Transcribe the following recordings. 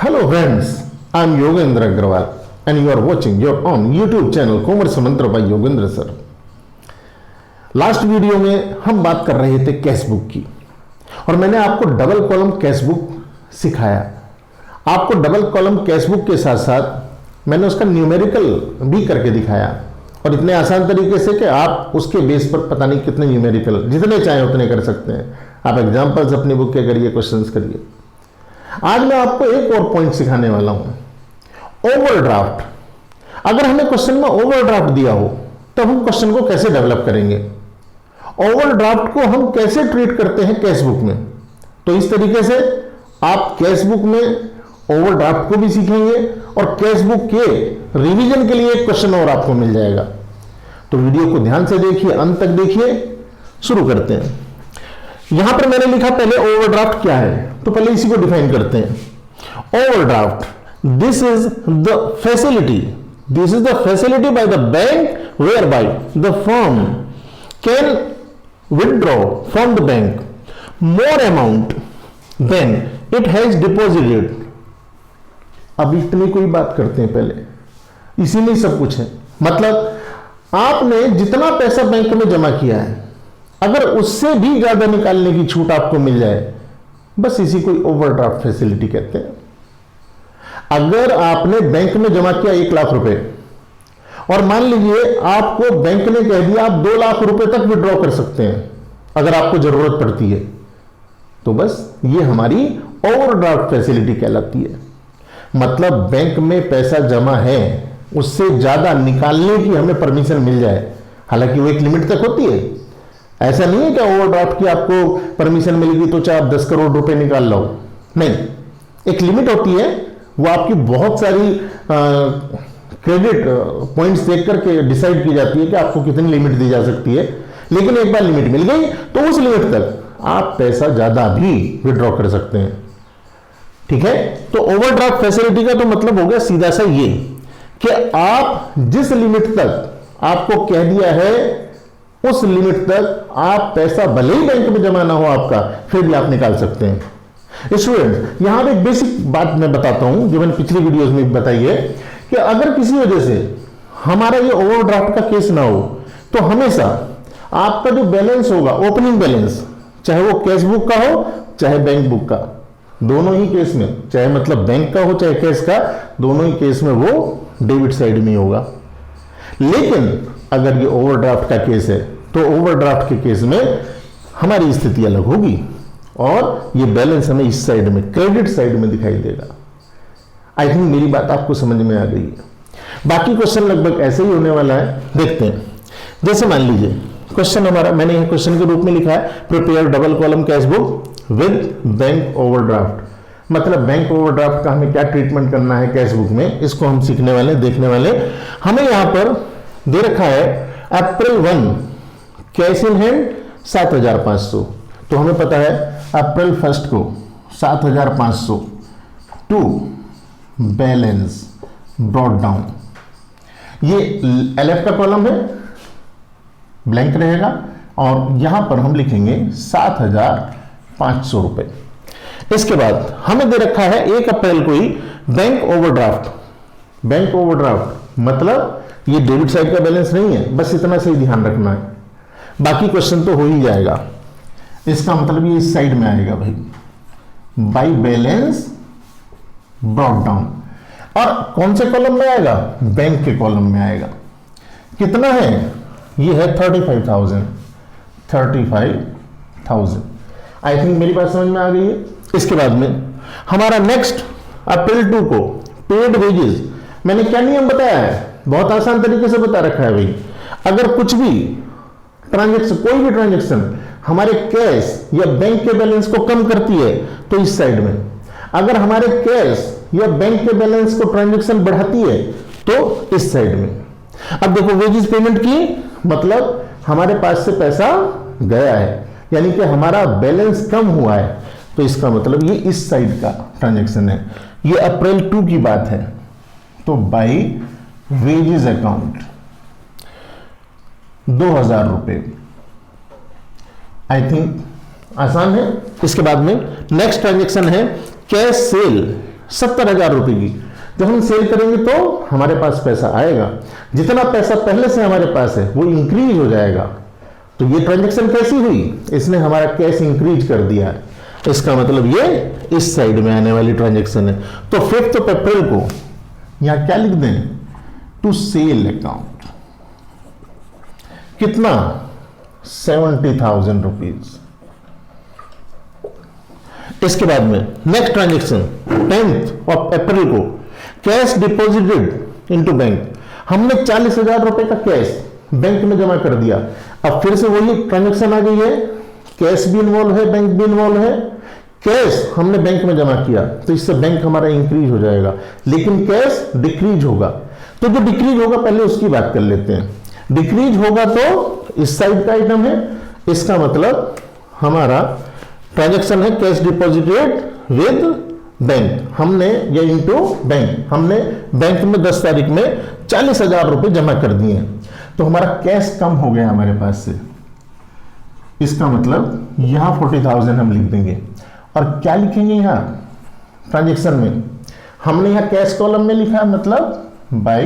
Hello friends, I am Yogendra Agrawal and you are watching your own YouTube channel Commerce Mantra by Yogendra sir. Last video में हम बात कर रहे थे cash book की और मैंने आपको डबल कॉलम कैश बुक सिखाया। आपको डबल कॉलम कैश बुक के साथ साथ मैंने उसका न्यूमेरिकल भी करके दिखाया और इतने आसान तरीके से कि आप उसके बेस पर पता नहीं कितने न्यूमेरिकल जितने चाहे उतने कर सकते हैं। आप एग्जाम्पल्स अपनी बुक के करिए, क्वेश्चंस करिए। आज मैं आपको एक और पॉइंट सिखाने वाला हूं, ओवरड्राफ्ट। अगर हमें क्वेश्चन में ओवरड्राफ्ट दिया हो तब हम क्वेश्चन को कैसे डेवलप करेंगे, ओवरड्राफ्ट को हम कैसे ट्रीट करते हैं कैश बुक में। तो इस तरीके से आप कैश बुक में ओवरड्राफ्ट को भी सीखेंगे और कैश बुक के रिवीजन के लिए एक क्वेश्चन और आपको मिल जाएगा। तो वीडियो को ध्यान से देखिए, अंत तक देखिए। शुरू करते हैं। यहां पर मैंने लिखा पहले ओवरड्राफ्ट क्या है, तो पहले इसी को डिफाइन करते हैं। Overdraft, this is the facility by the bank whereby the firm can withdraw from the bank more amount than it has deposited। अब इतनी कोई बात करते हैं पहले, इसी में सब कुछ है। मतलब आपने जितना पैसा बैंक में जमा किया है अगर उससे भी ज्यादा निकालने की छूट आपको मिल जाए, बस इसी को ओवरड्राफ्ट फैसिलिटी कहते हैं। अगर आपने बैंक में जमा किया 1 लाख रुपए और मान लीजिए आपको बैंक ने कह दिया आप 2 लाख रुपए तक विड्रॉ कर सकते हैं अगर आपको जरूरत पड़ती है, तो बस ये हमारी ओवरड्राफ्ट फैसिलिटी कहलाती है। मतलब बैंक में पैसा जमा है, उससे ज्यादा निकालने की हमें परमिशन मिल जाए। हालांकि वो एक लिमिट तक होती है। ऐसा नहीं है कि ओवरड्राफ्ट की आपको परमिशन मिलेगी तो चाहे आप 10 करोड़ रुपए निकाल लो, नहीं। एक लिमिट होती है, वो आपकी बहुत सारी क्रेडिट पॉइंट्स देख करके डिसाइड की जाती है कि आपको कितनी लिमिट दी जा सकती है। लेकिन एक बार लिमिट मिल गई तो उस लिमिट तक आप पैसा ज्यादा भी विड्रॉ कर सकते हैं। ठीक है, तो ओवरड्राफ्ट फैसिलिटी का तो मतलब हो गया सीधा सा ये कि आप जिस लिमिट तक आपको कह दिया है उस लिमिट तक आप पैसा भले ही बैंक में जमा ना हो आपका, फिर भी आप निकाल सकते हैं। स्टूडेंट, यहां पर एक बेसिक बात मैं बताता हूं जो मैंने पिछली वीडियोस में बताई है कि अगर किसी वजह से हमारा ये ओवरड्राफ्ट का केस ना हो तो हमेशा आपका जो बैलेंस होगा, ओपनिंग बैलेंस, चाहे वो कैश बुक का हो चाहे बैंक बुक का, दोनों ही केस में, चाहे मतलब बैंक का हो चाहे कैश का, दोनों ही केस में वो डेबिट साइड में होगा। लेकिन अगर ये ओवरड्राफ्ट का केस है तो ओवरड्राफ्ट के केस में हमारी स्थिति अलग होगी और ये बैलेंस हमें इस साइड में, क्रेडिट साइड में दिखाई देगा। आई थिंक मेरी बात आपको समझ में आ गई है। बाकी क्वेश्चन लगभग ऐसे ही होने वाला है, देखते हैं। जैसे मान लीजिए क्वेश्चन हमारा, मैंने यह क्वेश्चन के रूप में लिखा है, prepare double column cash book with bank overdraft. मतलब बैंक ओवरड्राफ्ट का हमें क्या ट्रीटमेंट करना है कैश बुक में, इसको हम सीखने वाले, देखने वाले। हमें यहां पर दे रखा है अप्रैल 1 कैश इन हैंड 7,500। तो हमें पता है अप्रैल 1 को 7,500 टू बैलेंस ब्रॉट डाउन। ये LF का कॉलम है, ब्लैंक रहेगा और यहां पर हम लिखेंगे 7,500 रुपए। इसके बाद हमें दे रखा है 1 अप्रैल को ही बैंक ओवरड्राफ्ट। बैंक ओवरड्राफ्ट मतलब ये डेबिट साइड का बैलेंस नहीं है, बस इतना से ही ध्यान रखना है, बाकी क्वेश्चन तो हो ही जाएगा। इसका मतलब ये इस साइड में आएगा भाई, बाई बैलेंस ब्रॉट डाउन। और कौन से कॉलम में आएगा, बैंक के कॉलम में आएगा। कितना है, ये है 35,000। आई थिंक मेरी बात समझ में आ गई है। इसके बाद में हमारा नेक्स्ट अप्रैल 2 को पेड वेजेस। मैंने क्या नियम बताया है, बहुत आसान तरीके से बता रखा है भाई। अगर कुछ भी ट्रांजेक्शन, कोई भी ट्रांजेक्शन हमारे कैश या बैंक के बैलेंस को कम करती है तो इस साइड में, अगर हमारे कैश या बैंक के बैलेंस को ट्रांजैक्शन बढ़ाती है तो इस साइड में। अब देखो वेजेस पेमेंट की मतलब हमारे पास से पैसा गया है, यानी कि हमारा बैलेंस कम हुआ है, तो इसका मतलब ये इस साइड का ट्रांजैक्शन है। ये अप्रैल 2 की बात है। तो बाई वेजेस अकाउंट 2,000 रुपए। आई थिंक आसान है। इसके बाद में नेक्स्ट ट्रांजैक्शन है कैश सेल 70,000 रुपए की। जब हम सेल करेंगे तो हमारे पास पैसा आएगा, जितना पैसा पहले से हमारे पास है वो इंक्रीज हो जाएगा। तो ये ट्रांजैक्शन कैसी हुई, इसने हमारा कैश इंक्रीज कर दिया है, इसका मतलब ये इस साइड में आने वाली ट्रांजैक्शन है। तो 5th ऑफ अप्रैल को यहां क्या लिख दें, टू सेल अकाउंट, कितना 70,000 रुपीज। इसके बाद में next transaction 10th of April को कैश डिपॉजिटेड इनटू बैंक, हमने 40,000 रुपए का कैश बैंक में जमा कर दिया। अब फिर से वही ट्रांजैक्शन आ गई है, कैश भी इन्वॉल्व है, बैंक भी इन्वॉल्व है। कैश हमने बैंक में जमा किया तो इससे बैंक हमारा इंक्रीज हो जाएगा, लेकिन कैश डिक्रीज होगा। तो जो डिक्रीज होगा पहले उसकी बात कर लेते हैं। डिक्रीज होगा तो इस साइड का आइटम है, इसका मतलब हमारा ट्रांजैक्शन है कैश डिपॉजिटेड विद बैंक, हमने ये इनटू बैंक, हमने बैंक में 10 तारीख में 40,000 रुपए जमा कर दिए, तो हमारा कैश कम हो गया हमारे पास से। इसका मतलब यहां 40,000 हम लिख देंगे। और क्या लिखेंगे यहां ट्रांजैक्शन में, हमने यहां कैश कॉलम में लिखा है, मतलब बाय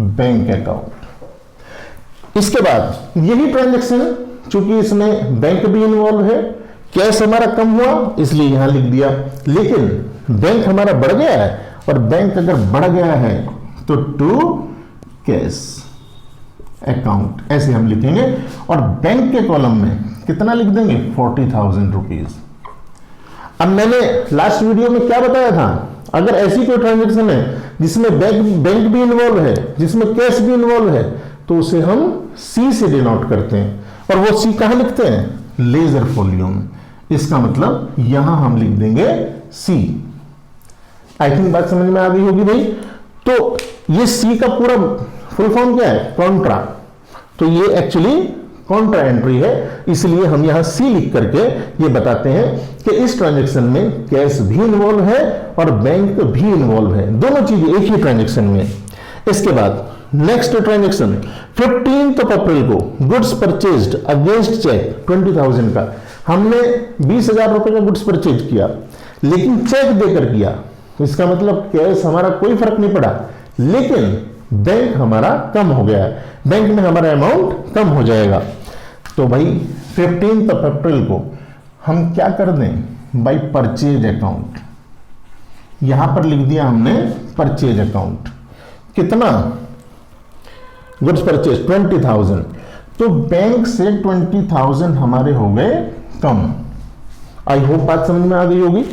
बैंक अकाउंट। इसके बाद यही ट्रांजैक्शन, चूंकि इसमें बैंक भी इन्वॉल्व है, कैश हमारा कम हुआ इसलिए यहां लिख दिया, लेकिन बैंक हमारा बढ़ गया है, और बैंक अगर बढ़ गया है तो टू कैश अकाउंट ऐसे हम लिखेंगे। और बैंक के कॉलम में कितना लिख देंगे, 40,000 रुपीज। अब मैंने लास्ट वीडियो में क्या बताया था, अगर ऐसी कोई ट्रांजैक्शन है जिसमें बैंक भी इन्वॉल्व है, जिसमें कैश भी इन्वॉल्व है, तो उसे हम सी से डिनोट करते हैं। और वो सी कहां लिखते हैं, लेजर फोलियो में। इसका मतलब यहां हम लिख देंगे सी। आई थिंक बात समझ में आ गई होगी भाई। तो ये सी का पूरा फुल फॉर्म क्या है, कॉन्ट्रा। तो ये एक्चुअली कॉन्ट्रा एंट्री है, इसलिए हम यहां सी लिख करके ये बताते हैं कि इस ट्रांजैक्शन में कैश भी इन्वॉल्व है और बैंक भी इन्वॉल्व है, दोनों चीजें एक ही ट्रांजैक्शन में। इसके बाद next transaction 15th of April को गुड्स परचेज्ड अगेंस्ट चेक 20,000 का, हमने 20,000 रुपए का गुड्स परचेज किया, लेकिन चेक देकर किया। इसका मतलब कैश हमारा कोई फर्क नहीं पड़ा, लेकिन बैंक हमारा कम हो गया है, बैंक में हमारा अमाउंट कम हो जाएगा। तो भाई 15th ऑफ अप्रैल को हम क्या कर दें, बाई परचेज अकाउंट, यहां पर लिख दिया हमने परचेज अकाउंट। कितना, गुड्स परचेज 20,000, तो बैंक से 20,000 हमारे हो गए कम। आई होप बात समझ में आ गई होगी।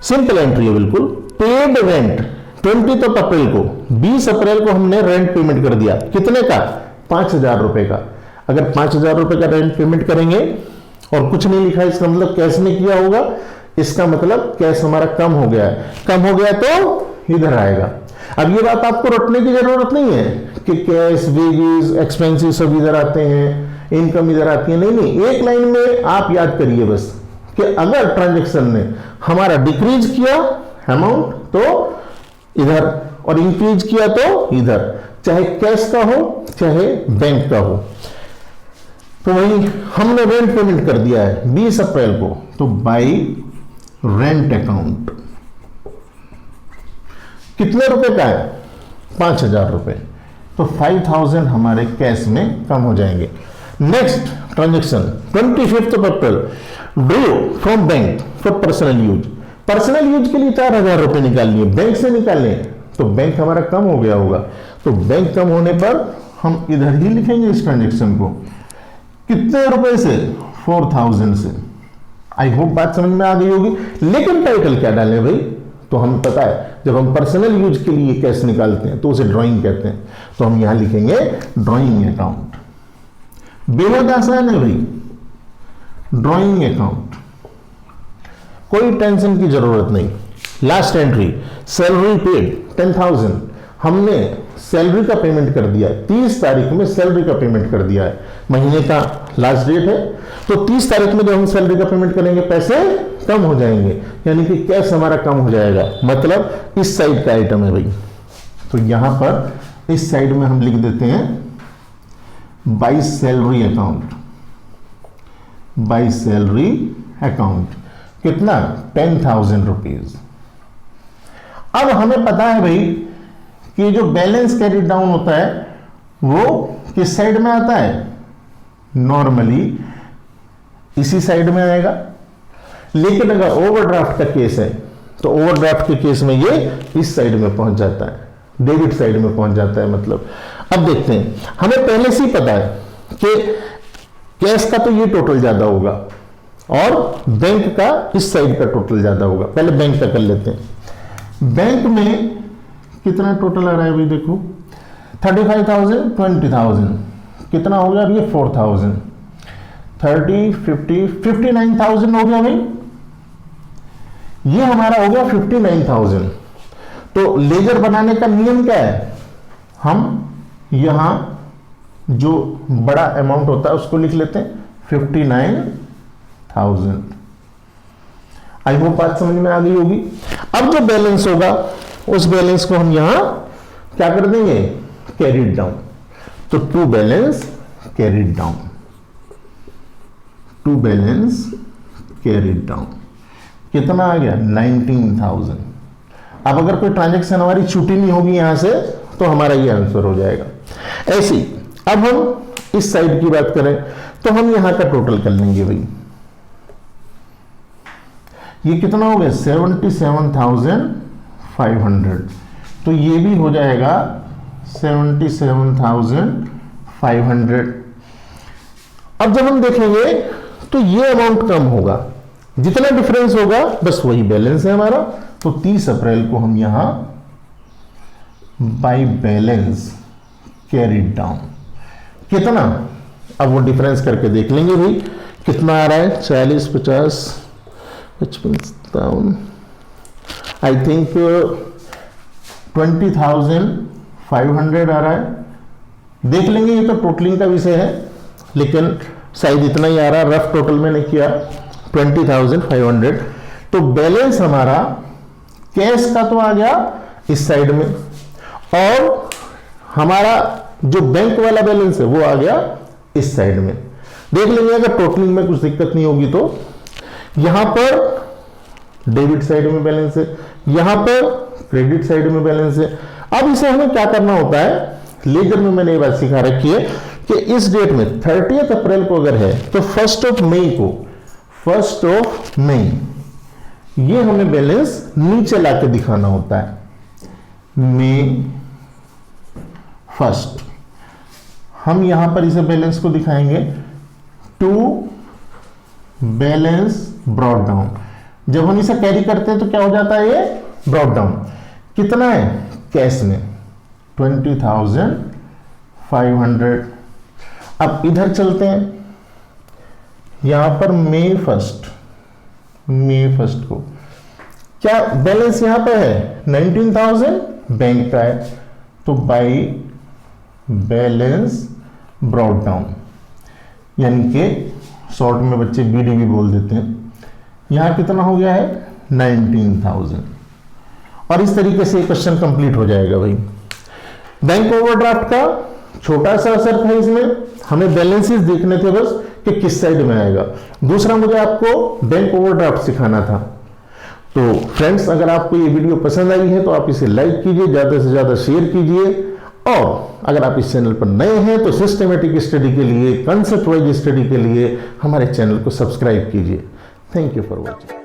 सिंपल एंट्री है बिल्कुल। Paid rent 20th of April को, 20 अप्रैल को हमने रेंट पेमेंट कर दिया, कितने का, 5,000 रुपए का। अगर 5,000 रुपए का रेंट पेमेंट करेंगे और कुछ नहीं लिखा, इसका मतलब कैश में किया होगा, इसका मतलब कैश हमारा कम हो गया है। कम हो गया तो इधर आएगा। अब ये बात आपको रटने की जरूरत नहीं है कि कैश, वेजेस, एक्सपेंसेस सब इधर आते हैं, इनकम इधर आती है, नहीं नहीं, एक लाइन में आप याद करिए बस कि अगर ट्रांजैक्शन ने हमारा डिक्रीज किया अमाउंट तो इधर, और इंक्रीज किया तो इधर, चाहे कैश का हो चाहे बैंक का हो। तो वही हमने रेंट पेमेंट कर दिया है 20 अप्रैल को, तो बाई रेंट अकाउंट कितने रुपए का है, 5,000 रुपए, तो 5,000 हमारे कैश में कम हो जाएंगे। Next transaction 25th of April, Drew from bank for personal use. Personal use के लिए 4,000 रुपए निकालनी है, बैंक से निकालने, तो बैंक हमारा कम हो गया होगा, तो बैंक कम होने पर हम इधर ही लिखेंगे इस ट्रांजैक्शन को। कितने रुपए से, 4,000 से। आई होप बात समझ में आ गई होगी। लेकिन टाइटल क्या डालें भाई, तो हम पता है जब हम पर्सनल यूज के लिए कैश निकालते हैं तो उसे ड्राइंग कहते हैं, तो हम यहां लिखेंगे ड्राइंग अकाउंट। बेहद आसान है भाई, ड्राइंग अकाउंट, कोई टेंशन की जरूरत नहीं। लास्ट एंट्री सैलरी पेड 10,000, हमने सैलरी का पेमेंट कर दिया, 30 तारीख में सैलरी का पेमेंट कर दिया है, महीने का लास्ट डेट है, तो 30 तारीख में जब हम सैलरी का पेमेंट करेंगे पैसे कम हो जाएंगे, यानी कि कैश हमारा कम हो जाएगा, मतलब इस साइड का आइटम है भाई। तो यहां पर इस साइड में हम लिख देते हैं by salary account, by salary account, कितना, 10,000 रुपीज। अब हमें पता है भाई कि जो बैलेंस कैरी डाउन होता है वो किस साइड में आता है, नॉर्मली इसी साइड में आएगा। लेकिन अगर ओवरड्राफ्ट का केस है तो ओवरड्राफ्ट के केस में ये इस साइड में पहुंच जाता है, डेबिट साइड में पहुंच जाता है। मतलब अब देखते हैं, हमें पहले से ही पता है कि कैश का तो ये टोटल ज्यादा होगा और बैंक का इस साइड का टोटल ज्यादा होगा। पहले बैंक का कर लेते हैं। बैंक में कितना टोटल आ रहा है भाई, देखो 35,000, 20,000, कितना हो गया, अब ये 4,000, 30, 50, 59,000 हो गया भाई। ये हमारा हो गया 59,000। तो लेजर बनाने का नियम क्या है, हम यहां जो बड़ा अमाउंट होता है उसको लिख लेते हैं 59,000। आई होप बात समझ में आ गई होगी। अब जो बैलेंस होगा उस बैलेंस को हम यहां क्या कर देंगे, कैरिड डाउन। तो to balance carried down, to balance carried down कितना आ गया, 19,000। अब अगर कोई ट्रांजैक्शन हमारी छूटी नहीं होगी यहां से तो हमारा ये आंसर हो जाएगा। ऐसी अब हम इस साइड की बात करें तो हम यहां का टोटल कर लेंगे भाई। ये कितना हो गया, 77,500। तो ये भी हो जाएगा 77,500। अब जब हम देखेंगे तो ये अमाउंट कम होगा, जितना डिफरेंस होगा बस वही बैलेंस है हमारा। तो 30 अप्रैल को हम यहां बाय बैलेंस कैरिड डाउन कितना, अब वो डिफरेंस करके देख लेंगे भाई कितना आ रहा है, 40, 50, 55, आई थिंक 20,500 आ रहा है। देख लेंगे, ये तो टोटलिंग का विषय है लेकिन शायद इतना ही आ रहा है, रफ टोटल मैंने किया 20,500। तो बैलेंस हमारा कैश का तो आ गया इस साइड में और हमारा जो बैंक वाला बैलेंस है वो आ गया इस साइड में। देख लेंगे अगर टोटलिंग में कुछ दिक्कत नहीं होगी तो यहां पर डेबिट साइड में बैलेंस है, यहां पर क्रेडिट साइड में बैलेंस है। अब इसे हमें क्या करना होता है, लेजर में मैंने ये बात सिखा रखी है कि इस डेट में 30 अप्रैल को अगर है तो 1 मई को, 1 मई ये हमें बैलेंस नीचे लाके दिखाना होता है, मई 1। हम यहां पर इसे बैलेंस को दिखाएंगे टू बैलेंस ब्रॉट डाउन। जब हम इसे कैरी करते हैं तो क्या हो जाता है, ये ब्रॉट डाउन। कितना है कैश में 20,500। अब इधर चलते हैं, यहां पर मई 1 को क्या बैलेंस यहां पर है 19,000 बैंक का है। तो बाई बैलेंस ब्रॉट डाउन, यानी कि शॉर्ट में बच्चे बीडी भी बोल देते हैं। यहां कितना हो गया है 19,000। और इस तरीके से क्वेश्चन कंप्लीट हो जाएगा भाई। बैंक ओवरड्राफ्ट का छोटा सा असर था, इसमें हमें बैलेंसेस देखने थे बस कि किस साइड में आएगा। दूसरा मुझे आपको बैंक ओवरड्राफ्ट सिखाना था। तो फ्रेंड्स, अगर आपको ये वीडियो पसंद आई है तो आप इसे लाइक कीजिए, ज्यादा से ज्यादा शेयर कीजिए। और अगर आप इस चैनल पर नए हैं तो सिस्टमेटिक स्टडी के लिए, कंसेप्ट वाइज स्टडी के लिए हमारे चैनल को सब्सक्राइब कीजिए। Thank you for watching.